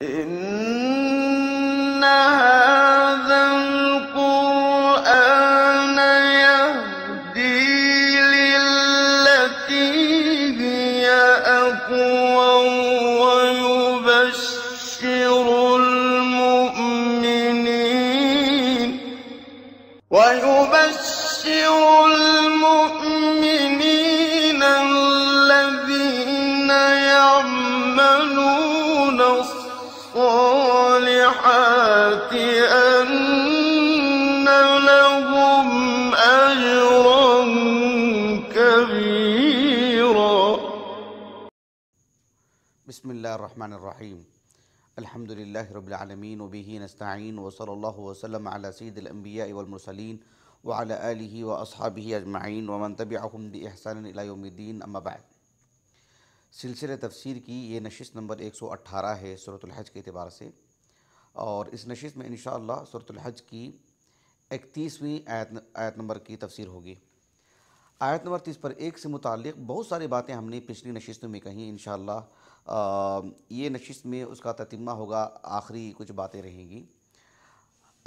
إن هذا القرآن يهدي للتي هي أقوم ويبشر المؤمنين الذين يعملون الصالحات أن لهم أجرا كبيرا. بسم الله الرحمن الرحیم. الحمد للہ رب العالمین وبہ نستعین وصلی اللہ وسلم علی سید الانبیاء والمرسلین وعلی آلہ واصحابہ اجمعین ومن تبعہم بإحسان الی یوم الدین. اما بعد، سلسلہ تفسیر کی یہ نشست نمبر 118 ہے سورۃ الحج کے اعتبار سے، اور اس نشست میں انشاءاللہ سورۃ الحج کی 31ویں آیت نمبر کی تفسیر ہوگی. آیت نمبر 30 پر 1 سے متعلق بہت ساری باتیں ہم نے پچھلی نشستوں میں کہیں. انشاءاللہ یہ نشست میں اس کا تتمہ ہوگا، آخری کچھ باتیں رہیں گی.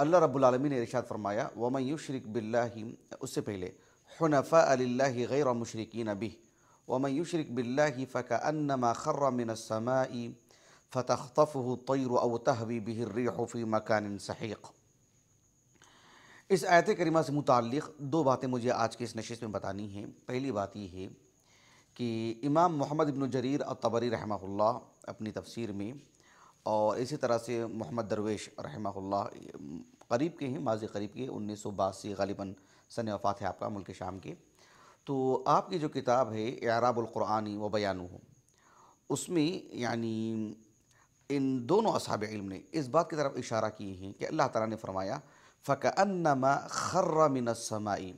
اللہ رب العالمین نے ارشاد فرمایا وَمَن يُشْرِكْ بِاللَّهِ، اس سے پہلے حُنَفَاءَ لِلَّهِ غَيْرَ مُشْرِكِينَ بِهِ وَمَن يُشْرِكْ بِاللَّهِ فَكَأَنَّمَا خَرَّ مِنَ السَّمَاءِ فَتَخْطَفُهُ الطَّيْرُ أَوْ تَهْوِي بِهِ الرِّيحُ فِي مَكَانٍ سَحِيقٍ. اس آیت کریمہ سے متعلق دو باتیں مجھے آج کے اس نشست میں بتانی ہیں. پہلی بات یہ ہے کہ امام محمد ابن جریر الطبری رحمہ اللہ اپنی تفسیر میں، اور اسی طرح سے محمد درویش رحمہ اللہ، قریب کے ہیں، ماضی قریب کے، 1982 غالباً سن وفات ہے آپ کا، ملک شام کے. تو آپ کی جو کتاب ہے اعراب القرآن و بیانہ، اس میں یعنی ان دونوں اصحاب علم نے اس بات کی طرف اشارہ کیے ہیں کہ اللہ تعالیٰ نے فرمایا فَكَأَنَّمَا خَرَّ مِنَ السَّمَاءِ.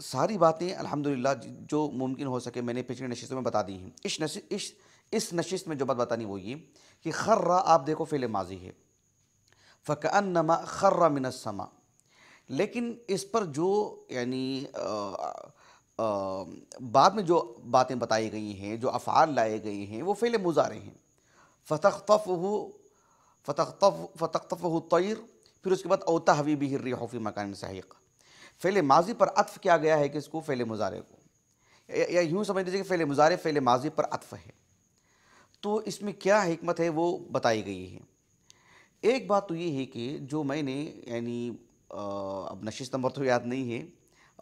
ساری باتیں الحمدللہ جو ممکن ہو سکے میں نے پچھلی نشستوں میں بتا دی ہیں. اس نشست میں جو بات بتانی وہ یہ کہ خرّ آپ دیکھو فعل ماضی ہے، فَكَأَنَّمَا خَرَّ مِنَ السَّمَاء، لیکن اس پر جو یعنی بعد میں جو باتیں بتائی گئی ہیں، جو افعال لائے گئے ہیں، وہ فعل مضارع ہیں. فَتَخْطَفُهُ الطَّيْرُ، پھر اس کے بعد أَوْ تَهْوِي بِهِ الرِّيحُ فِي مَكَانٍ سَحِيقٍ. فعل ماضی پر عطف کیا گیا ہے کہ اس کو فعل مضارع کو، یا یوں سمجھ لیجیے کہ فعل مضارع فعل ماضی پر عطف ہے. تو اس میں کیا حکمت ہے وہ بتائی گئی ہے. ایک بات تو یہ ہے کہ جو میں نے یعنی اب نشست نمبر تو یاد نہیں ہے،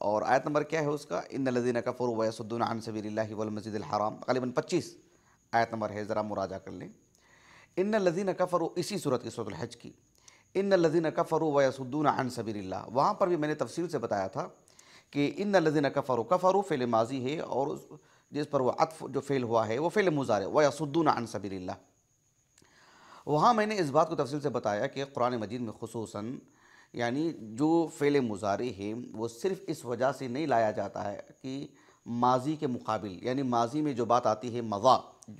اور آیت نمبر کیا ہے اس کا، ان الذین کفروا ویصدون عن سبیل اللہ والمسجد الحرام، غالباً 25 آیت نمبر ہے، ذرا مراجعہ کر لیں. ان الذین کفروا، اسی سورۃ کی، سورۃ الحج کی، ان الذین کفروا ویصدون عن سبیل اللہ. وہاں پر بھی میں نے تفصیل سے بتایا تھا کہ ان الذین کفروا، کفروا فعل ماضی ہے، اور جس پر وہ عطف جو فعل ہوا ہے وہ فعل مضارع، ویصدون عن سبیل اللہ. وہاں میں نے اس بات کو تفصیل سے بتایا کہ قرآن مجید میں خصوصاً یعنی جو فعل مضارع ہے وہ صرف اس وجہ سے نہیں لایا جاتا ہے کہ ماضی کے مقابل، یعنی ماضی میں جو بات آتی ہے مضا،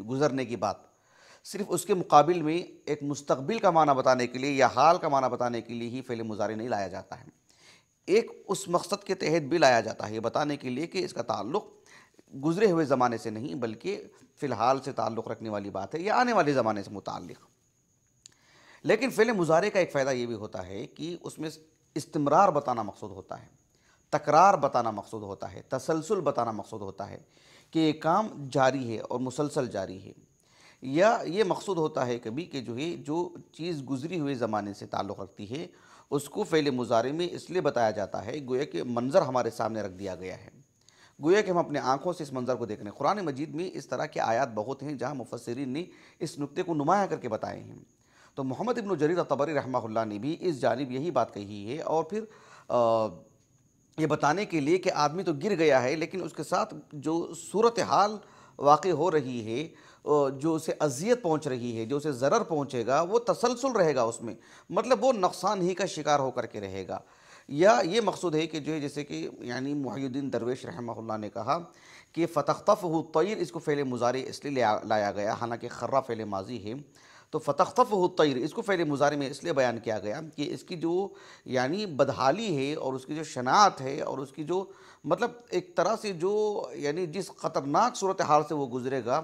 گزرنے کی بات، صرف اس کے مقابل میں ایک مستقبل کا معنی بتانے کے لیے یا حال کا معنی بتانے کے لیے ہی فعل مضارع نہیں لایا جاتا ہے. ایک اس مقصد کے تحت بھی لایا جاتا ہے، یہ بتانے کے لیے کہ اس کا تعلق گزرے ہوئے زمانے سے نہیں بلکہ فی الحال سے تعلق رکھنے والی بات ہے، یا آنے والے زمانے سے متعلق. لیکن فعل مضارع کا ایک فائدہ یہ بھی ہوتا ہے کہ اس میں استمرار بتانا مقصود ہوتا ہے، تکرار بتانا مقصود ہوتا ہے، تسلسل بتانا مقصود ہوتا ہے کہ یہ کام جاری ہے اور مسلسل جاری ہے. یا یہ مقصود ہوتا ہے کبھی کہ جو چیز گزری ہوئے زمانے سے تعلق رکھتی ہے اس کو فعل مضارع میں اس لیے بتایا جاتا ہے گویا کہ منظر ہمارے سامنے رکھ دیا گیا ہے، گویا کہ ہم اپنے آنکھوں سے اس منظر کو دیکھ رہے ہیں. قرآن مجید میں اس طرح کے آیات بہت ہیں جہاں مفسرین نے اس نکتے کو نمایاں کر کے بتائے ہیں. تو محمد ابن جریر الطبری رحمہ اللہ نے بھی اس جانب یہی بات کہی ہے، اور پھر یہ بتانے کے لیے کہ آدمی تو گر گیا ہے لیکن اس کے ساتھ جو صورتحال واقع ہو رہی ہے، جو اسے اذیت پہنچ رہی ہے، جو اسے ضرر پہنچے گا، وہ تسلسل رہے گا اس میں، مطلب وہ نقصان ہی کا شکار ہو کر کے رہے گا. یا یہ مقصود ہے کہ جو ہے جیسے کہ یعنی محی الدین درویش رحمہ اللہ نے کہا کہ فَتَخْطَفُهُ الطَّيْرُ، اس کو فعل مضارع اس لیے لایا گیا، حالانکہ خرّ فعل ماضی ہے. تو فَتَخْطَفُهُ الطَّيْرُ اس کو فعل مضارع میں اس لیے بیان کیا گیا کہ اس کی جو یعنی بدحالی ہے اور اس کی جو شناعت ہے اور اس کی جو مطلب ایک طرح سے جو یعنی جس خطرناک صورتحال سے وہ گزرے گا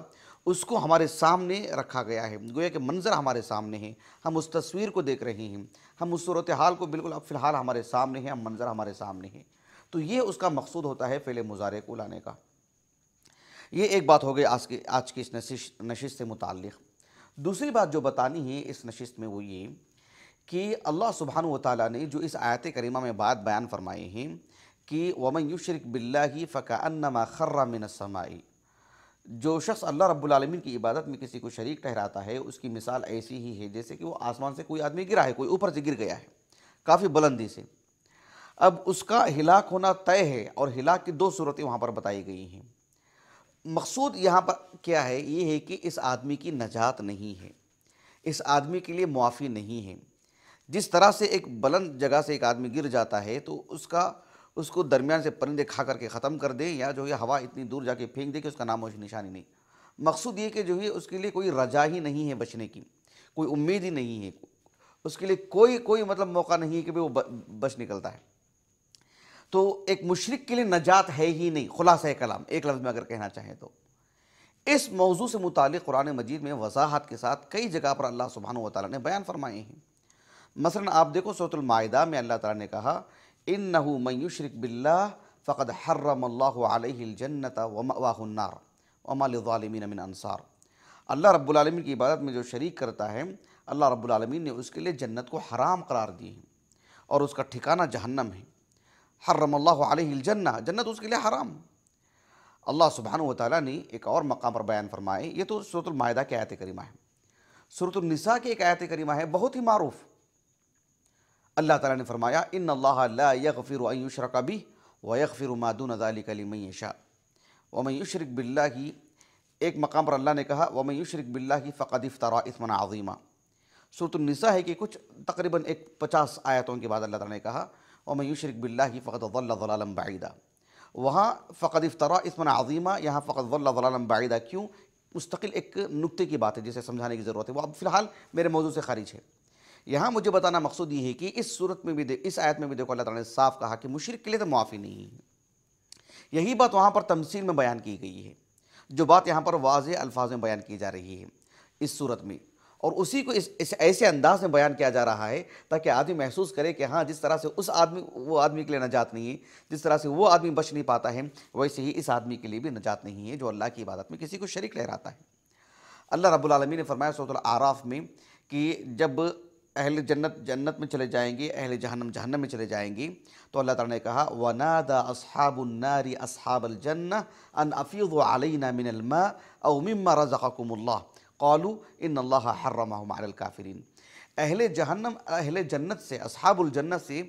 اس کو ہمارے سامنے رکھا گیا ہے، گویا کہ منظر ہمارے سامنے ہے، ہم اس تصویر کو دیکھ رہے ہیں، ہم اس صورتحال کو بالکل اب فی الحال ہمارے سامنے ہے، ہم منظر ہمارے سامنے ہے۔ تو یہ اس کا مقصود ہوتا ہے فعل مضارع کو لانے کا۔ یہ ایک بات ہو گئی آج کی اس نشست سے متعلق۔ دوسری بات جو بتانی ہے اس نشست میں وہ یہ کہ اللہ سبحانہ و تعالیٰ نے جو اس آیت کریمہ میں بات بیان فرمائے ہیں کہ وَمَن يُشْرِكْ بِاللَّهِ فَكَأَنَّمَا خَرَّ مِنَ السَّمَاءِ، جو شخص اللہ رب العالمین کی عبادت میں کسی کو شریک ٹھہراتا ہے اس کی مثال ایسی ہی ہے جیسے کہ وہ آسمان سے کوئی آدمی گرا ہے، کوئی اوپر سے گر گیا ہے کافی بلندی سے۔ اب اس کا ہلاک ہونا طے ہے، اور ہلاک کی دو صورتیں وہاں پر بتائی گئی ہیں۔ مقصود یہاں پر کیا ہے؟ یہ ہے کہ اس آدمی کی نجات نہیں ہے، اس آدمی کے لیے معافی نہیں ہے۔ جس طرح سے ایک بلند جگہ سے ایک آدمی گر جاتا ہے تو اس کو درمیان سے پرندے کھا کر کے ختم کر دیں، یا جو ہے ہوا اتنی دور جا کے پھینک دے کہ اس کا نام و نشانی نہیں۔ مقصود یہ کہ جو ہے اس کے لیے کوئی رجا ہی نہیں ہے بچنے کی، کوئی امید ہی نہیں ہے، اس کے لیے کوئی مطلب موقع نہیں ہے کہ وہ بچ نکلتا ہے۔ تو ایک مشرک کے لیے نجات ہے ہی نہیں، خلاصہ کلام ایک لفظ میں اگر کہنا چاہیں تو۔ اس موضوع سے متعلق قرآن مجید میں وضاحت کے ساتھ کئی جگہ پر اللہ سبحانہ و تعالیٰ نے بیان فرمائے ہیں۔ مثلا آپ دیکھو سورۃ المائدہ میں اللہ تعالیٰ نے کہا اِنَّهُ مَن يُشْرِكْ بِاللَّهِ فَقَدْ حَرَّمَ اللَّهُ عَلَيْهِ الْجَنَّةَ وَمَأْوَاهُ النَّارُ وَمَا لِلظَّالِمِينَ مِنْ أَنصَارٍ۔ اللہ رب العالمین کی عبادت میں جو شریک کرتا ہے، اللہ رب العالمین نے اس کے لیے جنت کو حرام قرار دی ہے اور اس کا ٹھکانہ جہنم ہے۔ حرم اللہ علیہ الجنہ، جنت اس کے لیے حرام۔ اللہ سبحانہ و تعالیٰ نے ایک اور مقام پر بیان فرمائے، یہ تو سورۃ المائدہ کی آیت کریمہ ہے۔ سورۃ النساء کی ایک آیت کریمہ ہے بہت ہی معروف۔ اللہ تعالیٰ نے فرمایا ان اللہ لا یغفر ان یشرک بہ ویغفر ما دون ذلک لمن یشاء ومن یشرک باللہ۔ ایک مقام پر اللہ نے کہا ومن یشرک باللہ فقد افترى اثما عظیما۔ سورۃ النساء ہے کہ کچھ تقریباً 50 آیتوں کے بعد اللہ تعالیٰ نے کہا وَمَن يُشْرِكْ بِاللَّهِ فَقَدْ ضَلَّ ضَلَالًا بَعِيدًا۔ وہاں فقد افترا اثما عظیما، یہاں فقد ضل ضلالا بعیدا۔ کیوں؟ مستقل ایک نکتے کی بات ہے جسے سمجھانے کی ضرورت ہے، وہ اب فی الحال میرے موضوع سے خارج ہے۔ یہاں مجھے بتانا مقصود یہ ہے کہ اس صورت میں بھی اس آیت میں بھی دیکھو اللہ تعالیٰ نے صاف کہا کہ مشرک کے لیے تو معافی نہیں ہے۔ یہی بات وہاں پر تمثیل میں بیان کی گئی ہے، جو بات یہاں پر واضح الفاظ میں بیان کی جا رہی ہے اس صورت میں، اور اسی کو اس ایسے انداز میں بیان کیا جا رہا ہے تاکہ آدمی محسوس کرے کہ ہاں جس طرح سے وہ آدمی کے لیے نجات نہیں ہے، جس طرح سے وہ آدمی بچ نہیں پاتا ہے، ویسے ہی اس آدمی کے لیے بھی نجات نہیں ہے جو اللہ کی عبادت میں کسی کو شریک ٹھہراتا ہے۔ اللہ رب العالمین نے فرمایا سورۃ الاعراف میں کہ جب اہل جنت میں چلے جائیں گے، اہل جہنم میں چلے جائیں گے، تو اللہ تعالیٰ نے کہا وَنَادَى أَصْحَابُ النَّارِ أَصْحَابَ الْجَنَّةِ أَنْ أَفِيضُوا عَلَيْنَا مِنَ الْمَاءِ أَوْ مِمَّا رَزَقَكُمُ اللَّهُ قَالُوا إِنَّ اللَّهَ حَرَّمَهُمْ عَلَى الْكَافِرِينَ۔ اہل جنت سے، اصحاب الجنت سے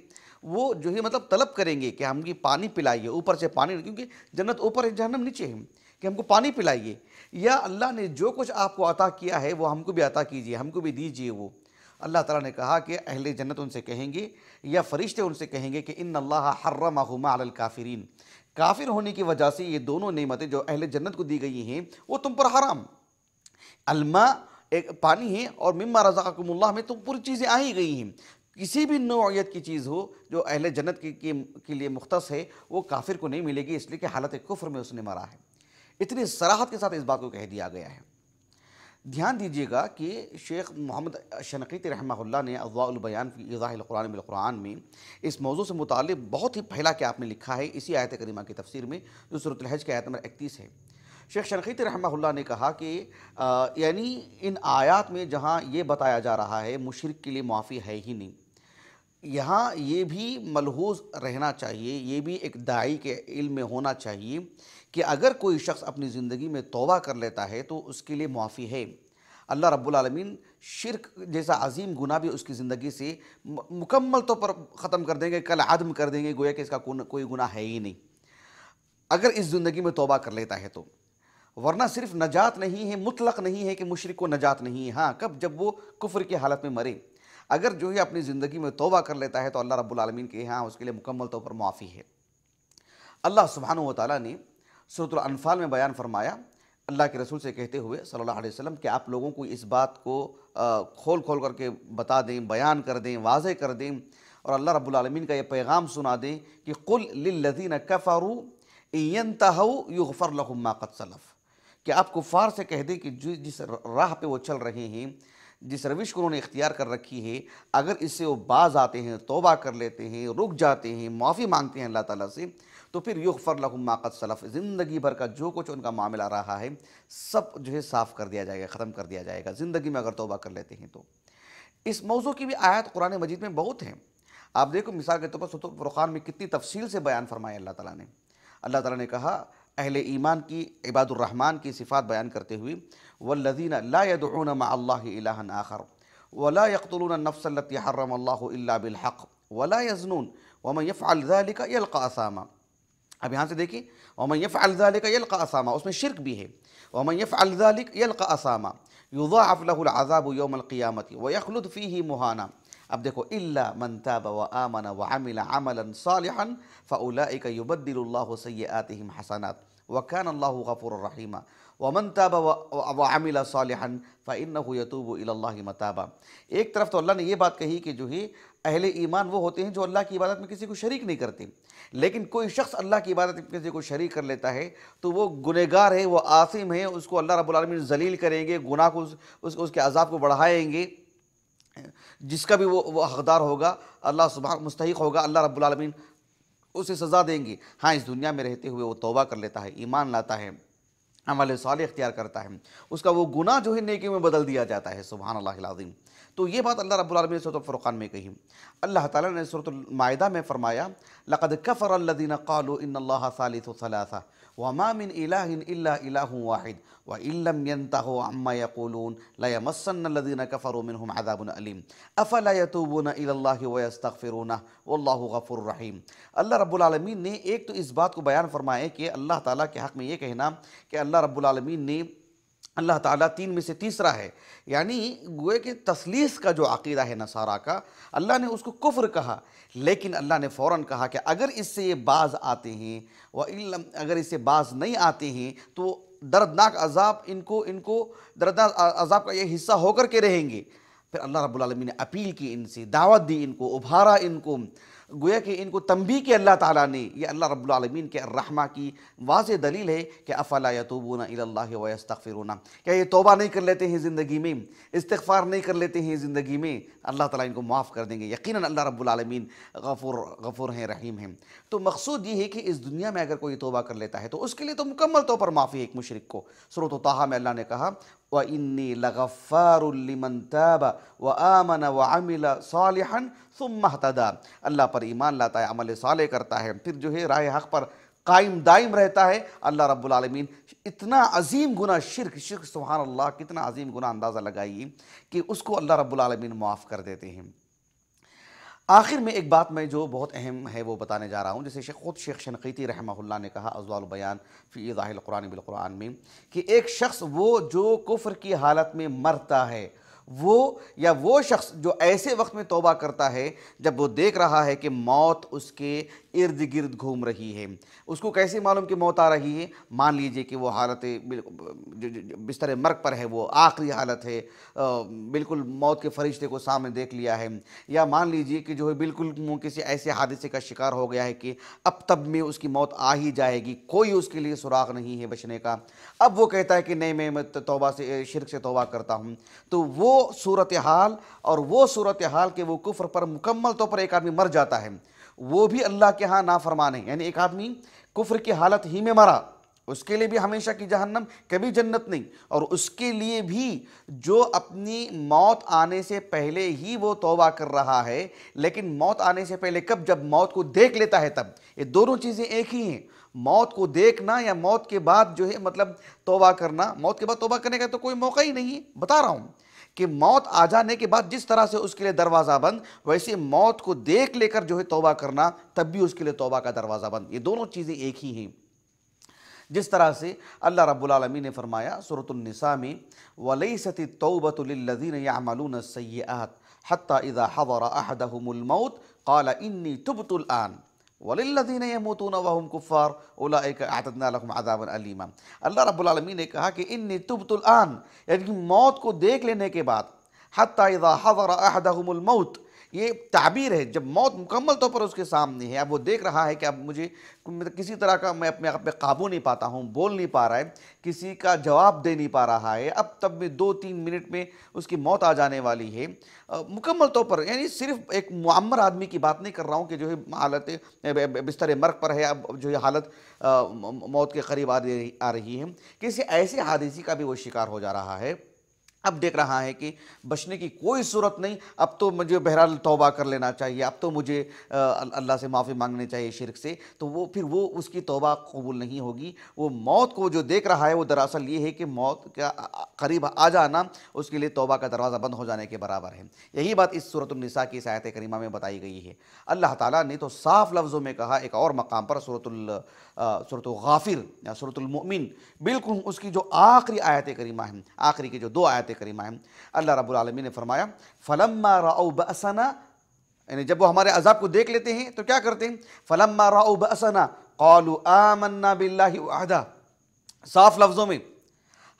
وہ جو ہے مطلب طلب کریں گے کہ ہم کی پانی پلائیے، اوپر سے پانی، کیونکہ جنت اوپر ہے جہنم نیچے ہے، کہ ہم کو پانی پلائیے، یا اللہ نے جو کچھ آپ کو عطا کیا ہے وہ ہم کو بھی عطا کیجیے، ہم کو بھی دیجیے۔ وہ اللہ تعالیٰ نے کہا کہ اہل جنت ان سے کہیں گے یا فرشتے ان سے کہیں گے کہ ان اللہ حرمہما علی الکافرین، کافر ہونے کی وجہ سے یہ دونوں نعمتیں جو اہل جنت کو دی گئی ہیں وہ تم پر حرام۔ الماء ایک پانی ہے، اور مما رزقکم اللہ میں تو پوری چیزیں آ ہی گئی ہیں۔ کسی بھی نوعیت کی چیز ہو جو اہل جنت کے لیے مختص ہے وہ کافر کو نہیں ملے گی، اس لیے کہ حالت کفر میں اس نے مرا ہے۔ اتنی صراحت کے ساتھ اس بات کو کہہ دیا گیا ہے۔ دھیان دیجیے گا کہ شیخ محمد شنقیطی رحمہ اللہ نے اضواء البیان فی ایضاح القرآن بالقرآن میں اس موضوع سے متعلق بہت ہی پھیلا کے آپ نے لکھا ہے اسی آیت کریمہ کی تفسیر میں، جو سورۃ الحج کی آیت نمبر 31 ہے۔ شیخ شنقیطی رحمہ اللہ نے کہا کہ یعنی ان آیات میں جہاں یہ بتایا جا رہا ہے مشرک کے لیے معافی ہے ہی نہیں، یہاں یہ بھی ملحوظ رہنا چاہیے، یہ بھی ایک داعی کے علم میں ہونا چاہیے کہ اگر کوئی شخص اپنی زندگی میں توبہ کر لیتا ہے تو اس کے لیے معافی ہے۔ اللہ رب العالمین شرک جیسا عظیم گناہ بھی اس کی زندگی سے مکمل طور پر ختم کر دیں گے، کل عدم کر دیں گے، گویا کہ اس کا کوئی گناہ ہے ہی نہیں اگر اس زندگی میں توبہ کر لیتا ہے تو۔ ورنہ صرف نجات نہیں ہے، مطلق نہیں ہے کہ مشرک کو نجات نہیں ہے، ہاں کب؟ جب وہ کفر کی حالت میں مرے۔ اگر جو ہے اپنی زندگی میں توبہ کر لیتا ہے تو اللہ رب العالمین کے ہاں اس کے لیے مکمل طور پر معافی ہے۔ اللہ سبحانہ و تعالیٰ نے سورۃ الانفال میں بیان فرمایا اللہ کے رسول سے کہتے ہوئے صلی اللہ علیہ وسلم کہ آپ لوگوں کو اس بات کو کھول کر کے بتا دیں، بیان کر دیں، واضح کر دیں، اور اللہ رب العالمین کا یہ پیغام سنا دیں کہ قُلْ لِلَّذِينَ كَفَرُوا إِن يَنْتَهُوا يُغْفَرْ لَهُم مَّا قَدْ سَلَفَ، کہ آپ کفار سے کہہ دیں کہ جس راہ پہ وہ چل رہے ہیں، جس روش کو انہوں نے اختیار کر رکھی ہے، اگر اس سے وہ باز آتے ہیں، توبہ کر لیتے ہیں، رک جاتے ہیں، معافی مانگتے ہیں اللہ تعالیٰ سے، تو پھر یغفر لہم ما قد سلف، زندگی بھر کا جو کچھ ان کا معاملہ رہا ہے سب جو ہے صاف کر دیا جائے گا، ختم کر دیا جائے گا، زندگی میں اگر توبہ کر لیتے ہیں تو۔ اس موضوع کی بھی آیات قرآن مجید میں بہت ہیں۔ آپ دیکھو مثال کے طور پر سورۃ فرقان میں کتنی تفصیل سے بیان فرمایا اللہ تعالیٰ نے۔ اللہ تعالیٰ نے کہا اہل ایمان کی، عباد الرحمن کی صفات بیان کرتے ہوئے، والذین لا يدعون مع اللہ الہا آخر ولا يقتلون النفس التي حرم اللہ الا بالحق ولا يزنون ومن يفعل ذلك يلقى اثاما۔ اب یہاں سے دیکھیں ومن يفعل ذلك يلقى اثاما، اس میں شرک بھی ہے، ومن يفعل ذلك يلقى اثاما يضاعف له العذاب يوم القيامة ويخلد فيه مهانا۔ اب دیکھو الا من تاب وآمن وعمل عملا صالحا فاولئک یبدل اللہ سیئاتہم حسنات وکان اللہ غفورا رحیما ومن تاب وعمل صالحا فانہ یتوب الی اللہ متابا۔ ایک طرف تو اللہ نے یہ بات کہی کہ جو ہے اہل ایمان وہ ہوتے ہیں جو اللہ کی عبادت میں کسی کو شریک نہیں کرتے، لیکن کوئی شخص اللہ کی عبادت میں کسی کو شریک کر لیتا ہے تو وہ گنہگار ہے، وہ آثم ہے، اس کو اللہ رب العالمین ذلیل کریں گے، گناہ کو اس کے عذاب کو بڑھائیں گے، جس کا بھی وہ حقدار ہوگا، اللہ سبحانہ مستحق ہوگا، اللہ رب العالمین اسے سزا دیں گے۔ ہاں اس دنیا میں رہتے ہوئے وہ توبہ کر لیتا ہے، ایمان لاتا ہے، عمل صالح اختیار کرتا ہے، اس کا وہ گناہ جو ہے نیکی میں بدل دیا جاتا ہے، سبحان اللہ العظیم۔ تو یہ بات اللہ رب العالمین نے سورۃ الفرقان میں کہی۔ اللہ تعالیٰ نے سورۃ المائدہ میں فرمایا لقد کفر الذین قالوا ان اللہ ثالث ثلاثہ وما من الہ الا الہ واحد وان لم ينتهوا عما يقولون ليمسن الذین كفروا منهم عذاب علیم افلا يتوبون الى اللہ ويستغفرونه واللہ غفور رحیم۔ اللہ رب العالمین نے ایک تو اس بات کو بیان فرمایا کہ اللہ تعالیٰ کے حق میں یہ کہنا کہ اللہ رب العالمین نے، اللہ تعالیٰ تین میں سے تیسرا ہے، یعنی گوئے کہ تثلیث کا جو عقیدہ ہے نصارہ کا، اللہ نے اس کو کفر کہا، لیکن اللہ نے فوراً کہا کہ اگر اس سے یہ باز آتے ہیں اگر اس سے باز نہیں آتے ہیں تو دردناک عذاب ان کو دردناک عذاب کا یہ حصہ ہو کر کے رہیں گے۔ پھر اللہ رب العالمین نے اپیل کی، ان سے دعوت دی، ان کو ابھارا، ان کو گویا کہ ان کو تنبیہ کی اللہ تعالیٰ نے۔ یہ اللہ رب العالمین کے الرحمہ کی واضح دلیل ہے کہ افلا یتوبون الی اللہ ویستغفرون، کیا یہ توبہ نہیں کر لیتے ہیں زندگی میں، استغفار نہیں کر لیتے ہیں زندگی میں، اللہ تعالیٰ ان کو معاف کر دیں گے۔ یقیناً اللہ رب العالمین غفور ہیں، رحیم ہیں۔ تو مقصود یہ ہے کہ اس دنیا میں اگر کوئی توبہ کر لیتا ہے تو اس کے لیے تو مکمل طور پر معافی ہے ایک مشرک کو۔ سورۃ طٰہٰ میں اللہ نے کہا وَإِنِّي لَغَفَّارٌ لِمَن تَابَ وَآمَنَ وَعَمِلَ صَالِحًا ثُمَّ اهْتَدَىٰ۔ اللہ پر ایمان لاتا ہے، عمل صالح کرتا ہے، پھر جو ہے راہ حق پر قائم دائم رہتا ہے، اللہ رب العالمین اتنا عظیم گناہ شرک سبحان اللہ، کتنا عظیم گناہ اندازہ لگائیے کہ اس کو اللہ رب العالمین معاف کر دیتے ہیں۔ آخر میں ایک بات میں جو بہت اہم ہے وہ بتانے جا رہا ہوں، جیسے خود شیخ شنقیطی رحمہ اللہ نے کہا اضواء البیان فی ایضاح القرآن بالقرآن میں، کہ ایک شخص وہ جو کفر کی حالت میں مرتا ہے، وہ شخص جو ایسے وقت میں توبہ کرتا ہے جب وہ دیکھ رہا ہے کہ موت اس کے ارد گرد گھوم رہی ہے۔ اس کو کیسے معلوم کہ موت آ رہی ہے؟ مان لیجئے کہ وہ حالت بستر مرگ پر ہے، وہ آخری حالت ہے، بالکل موت کے فرشتے کو سامنے دیکھ لیا ہے، یا مان لیجئے کہ جو ہے بالکل کسی ایسے حادثے کا شکار ہو گیا ہے کہ اب تب میں اس کی موت آ ہی جائے گی، کوئی اس کے لیے سراغ نہیں ہے بچنے کا۔ اب وہ کہتا ہے کہ نہیں میں توبہ سے، شرک سے توبہ کرتا ہوں، تو وہ صورتحال کہ وہ کفر پر مکمل طور پر ایک آدمی مر جاتا ہے، وہ بھی اللہ کے ہاں نافرمان ہے۔ یعنی ایک آدمی کفر کی حالت ہی میں مرا، اس کے لیے بھی ہمیشہ کی جہنم، کبھی جنت نہیں، اور اس کے لیے بھی جو اپنی موت آنے سے پہلے ہی وہ توبہ کر رہا ہے، لیکن موت آنے سے پہلے کب؟ جب موت کو دیکھ لیتا ہے تب۔ یہ دونوں چیزیں ایک ہی ہیں، موت کو دیکھنا یا موت کے بعد جو ہے مطلب توبہ کرنا۔ موت کے بعد توبہ کرنے کا تو کوئی موقع ہی نہیں ہے، بتا رہا ہوں کہ موت آ جانے کے بعد جس طرح سے اس کے لیے دروازہ بند، ویسے موت کو دیکھ لے کر جو ہے توبہ کرنا تب بھی اس کے لیے توبہ کا دروازہ بند۔ یہ دونوں چیزیں ایک ہی ہیں۔ جس طرح سے اللہ رب العالمین نے فرمایا سورۃ النساء میں وَلَيْسَتِ التَّوْبَةُ لِلَّذِينَ يَعْمَلُونَ السَّيِّئَاتِ حَتَّى إِذَا حَضَرَ أَحَدَهُمُ الْمَوْتُ قَالَ إِنِّي تُبْتُ الْآنَ وَلِلَّذِينَ يَمُوتُونَ وَهُمْ كُفَّارٌ أُولَٰئِكَ أَعْتَدْنَا لَهُمْ عَذَابًا أَلِيمًا۔ اللہ رب العالمین نے کہا کہ إِنِّي تُبْتُ الْآنَ، یعنی موت کو دیکھ لینے کے بعد، حَتَّى إِذَا حَضَرَ أَحَدَهُمُ الْمَوْتُ، یہ تعبیر ہے جب موت مکمل طور پر اس کے سامنے ہے، اب وہ دیکھ رہا ہے کہ اب مجھے کسی طرح کا میں اپنے آپ پہ قابو نہیں پاتا ہوں، بول نہیں پا رہا ہے، کسی کا جواب دے نہیں پا رہا ہے، اب تب میں 2-3 منٹ میں اس کی موت آ جانے والی ہے مکمل طور پر، یعنی صرف ایک معمر آدمی کی بات نہیں کر رہا ہوں کہ جو ہے حالت بستر مرگ پر ہے، اب جو ہے حالت موت کے قریب آ رہی ہے، کسی ایسے حادثے کا بھی وہ شکار ہو جا رہا ہے۔ اب دیکھ رہا ہے کہ بچنے کی کوئی صورت نہیں، اب تو مجھے بہرحال توبہ کر لینا چاہیے، اب تو مجھے اللہ سے معافی مانگنی چاہیے شرک سے، تو وہ اس کی توبہ قبول نہیں ہوگی۔ وہ موت کو جو دیکھ رہا ہے وہ دراصل یہ ہے کہ موت کا قریب آ جانا اس کے لیے توبہ کا دروازہ بند ہو جانے کے برابر ہے۔ یہی بات اس سورۃ النساء کی اس آیت کریمہ میں بتائی گئی ہے۔ اللہ تعالیٰ نے تو صاف لفظوں میں کہا ایک اور مقام پر سورۃ غافر یا سورۃ المؤمن، بالکل اس کی جو آخری آیت کریمہ ہیں، آخری کی جو 2 آیت کریمہ ہیں، اللہ رب العالمین نے فرمایا فَلَمَّا رَأَوْا بَأْسَنَا، یعنی جب وہ ہمارے عذاب کو دیکھ لیتے ہیں تو کیا کرتے ہیں؟ فَلَمَّا رَأَوْا بَأْسَنَا قَالُوا آمَنَّا بِاللَّهِ وَحْدَهُ، صاف لفظوں میں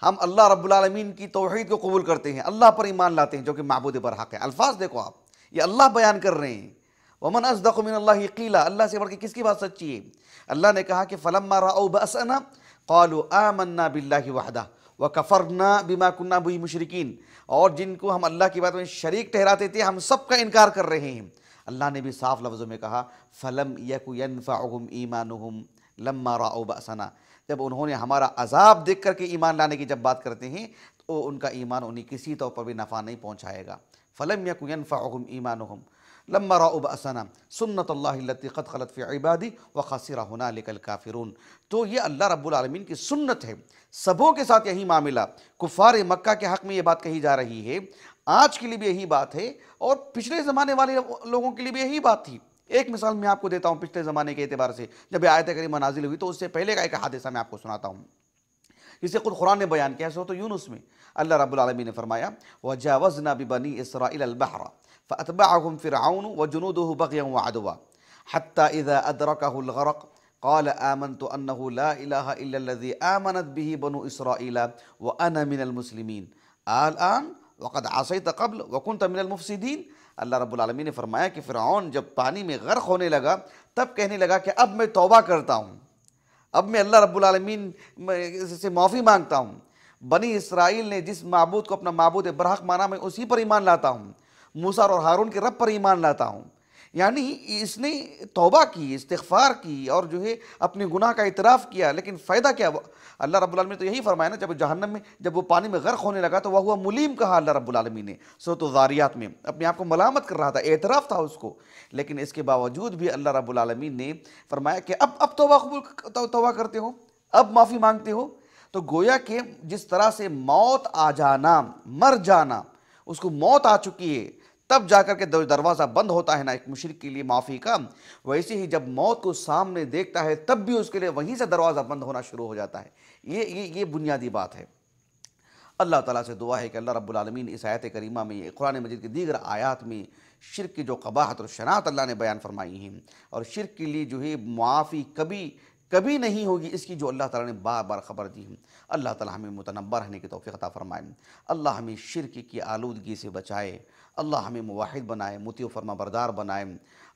ہم اللہ رب العالمین کی توحید کو قبول کرتے ہیں، اللہ پر ایمان لاتے ہیں جو کہ معبود برحق ہے۔ الفاظ دیکھو آپ، یہ اللہ بیان کر رہے ہیں، وَمَنْ أَصْدَقُ مِنَ اللَّهِ قِيلًا، اللہ سے بڑھ کے کس کی بات سچی ہے؟ اللہ نے کہا کہ فَلَمَّا رَأَوْا بَأْسَنَا قَالُوا آمَنَّا بِاللَّهِ وَحْدَهُ وَكَفَرْنَا بِمَا كُنَّا بِهِ مُشْرِكِينَ، اور جن کو ہم اللہ کی بات میں شریک ٹھہراتے تھے ہم سب کا انکار کر رہے ہیں۔ اللہ نے بھی صاف لفظوں میں کہا فَلَمْ يَكُ يَنْفَعُهُمْ إِيمَانُهُمْ لَمَّا رَأَوْا بَأْسَنَا، جب انہوں نے ہمارا عذاب دیکھ کر کے ایمان لانے کی جب بات کرتے ہیں تو ان کا ایمان انہیں کسی طور پر بھی نفع نہیں پہنچائے گا۔ فَلَمْ يَكُ يَنْفَعُهُمْ إِيمَانُهُمْ لَمَّا رَأَوْا بَأْسَنَا سُنَّتَ اللَّهِ الَّتِي قَدْ خَلَتْ فِي عِبَادِهِ وَخَسِرَ هُنَالِكَ الْكَافِرُونَ، تو یہ اللہ رب العالمین کی سنت ہے، سبوں کے ساتھ یہی معاملہ، کفار مکہ کے حق میں یہ بات کہی جا رہی ہے، آج کے لیے بھی یہی بات ہے اور پچھلے زمانے والے لوگوں کے لیے بھی یہی بات تھی۔ ایک مثال میں آپ کو دیتا ہوں پچھلے زمانے کے اعتبار سے، جب یہ آیت کریمہ نازل ہوئی تو اس سے پہلے کا ایک حادثہ میں آپ کو سناتا ہوں، جسے خود قرآن نے بیان کیا ہے سورۃ یونس میں۔ اللہ رب العالمین نے فرمایا وَجَاوَزْنَا بِبَنِي إِسْرَائِيلَ الْبَحْرَ فَأَتْبَعَهُمْ فِرْعَوْنُ وَجُنُودُهُ بَغْيًا وَعَدْوًا حَتَّى إِذَا أَدْرَكَهُ الْغَرَقُ قَالَ آمَنْتُ أَنَّهُ لَا إِلَهَ إِلَّا الَّذِي آمَنَتْ بِهِ بَنُو إِسْرَائِيلَ وَأَنَا مِنَ الْمُسْلِمِينَ الْآنَ وَقَدْ عَصَيْتَ قَبْلُ وَكُنْتَ مِنَ الْمُفْسِدِينَ۔ اللہ رب العالمین نے فرمایا کہ فرعون جب پانی میں غرق ہونے لگا تب کہنے لگا کہ اب میں توبہ کرتا ہوں، اب میں اللہ رب العالمین سے معافی مانگتا ہوں، بنی اسرائیل نے جس معبود کو اپنا معبود برحق مانا میں اسی پر ایمان لاتا ہوں، موسیٰ اور ہارون کے رب پر ایمان لاتا ہوں۔ یعنی اس نے توبہ کی، استغفار کی اور جو ہے اپنے گناہ کا اعتراف کیا، لیکن فائدہ کیا؟ اللہ رب العالمین تو یہی فرمایا نا، جب جہنم میں جب وہ پانی میں غرق ہونے لگا تو وہ ہوا ملیم، کہا اللہ رب العالمین نے سورۃ الذاریات میں، اپنے آپ کو ملامت کر رہا تھا، اعتراف تھا اس کو، لیکن اس کے باوجود بھی اللہ رب العالمین نے فرمایا کہ اب توبہ کرتے ہو، اب معافی مانگتے ہو۔ تو گویا کہ جس طرح سے موت آ جانا، مر جانا، اس کو موت آ چکی ہے تب جا کر کے دروازہ بند ہوتا ہے نا ایک مشرک کے لیے معافی کا، ویسے ہی جب موت کو سامنے دیکھتا ہے تب بھی اس کے لیے وہیں سے دروازہ بند ہونا شروع ہو جاتا ہے۔ یہ بنیادی بات ہے۔ اللہ تعالیٰ سے دعا ہے کہ اللہ رب العالمین اس آیت کریمہ میں، قرآن مجید کی دیگر آیات میں شرک کی جو قباحت اور شناعت اللہ نے بیان فرمائی ہیں، اور شرک کے لیے جو ہے معافی کبھی نہیں ہوگی، اس کی جو اللہ تعالیٰ نے بار بار خبر دی ہے۔ اللہ تعالیٰ ہمیں متنبہ رہنے کی توفیق عطا فرمائے، اللہ ہمیں شرک کی آلودگی سے بچائے، اللہ ہمیں موحد بنائے، مطیع و فرما بردار بنائے،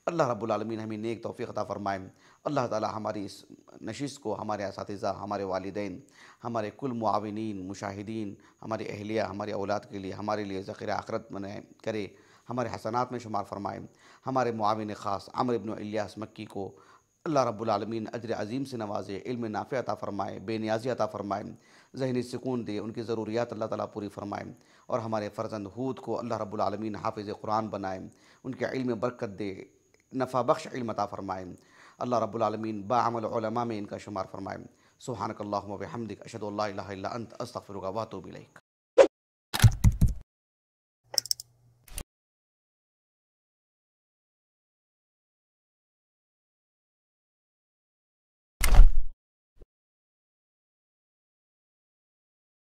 اللہ رب العالمین ہمیں نیک توفیق عطا فرمائے۔ اللہ تعالیٰ ہماری اس نشست کو ہمارے اساتذہ، ہمارے والدین، ہمارے کل معاونین، مشاہدین، ہماری اہلیہ، ہماری اولاد کے لیے، ہمارے لیے ذخیرہ آخرت بنائے کرے، ہمارے حسنات میں شمار فرمائے۔ ہمارے معاون خاص عمرو بن الیاس مکی کو اللہ رب العالمین اجر عظیم سے نوازے، علم نافع عطا فرمائے، بے نیازی عطا فرمائے، ذہنی سکون دے، ان کی ضروریات اللہ تعالیٰ پوری فرمائے، اور ہمارے فرزند ہود کو اللہ رب العالمین حافظ قرآن بنائے، ان کے علم برکت دے، نفع بخش علم عطا فرمائے، اللہ رب العالمین باعمل علماء میں ان کا شمار فرمائے۔ سبحانک اللہم و بحمدک، اشہد ان لا الہ الا انت، استغفرک و اتوب الیک۔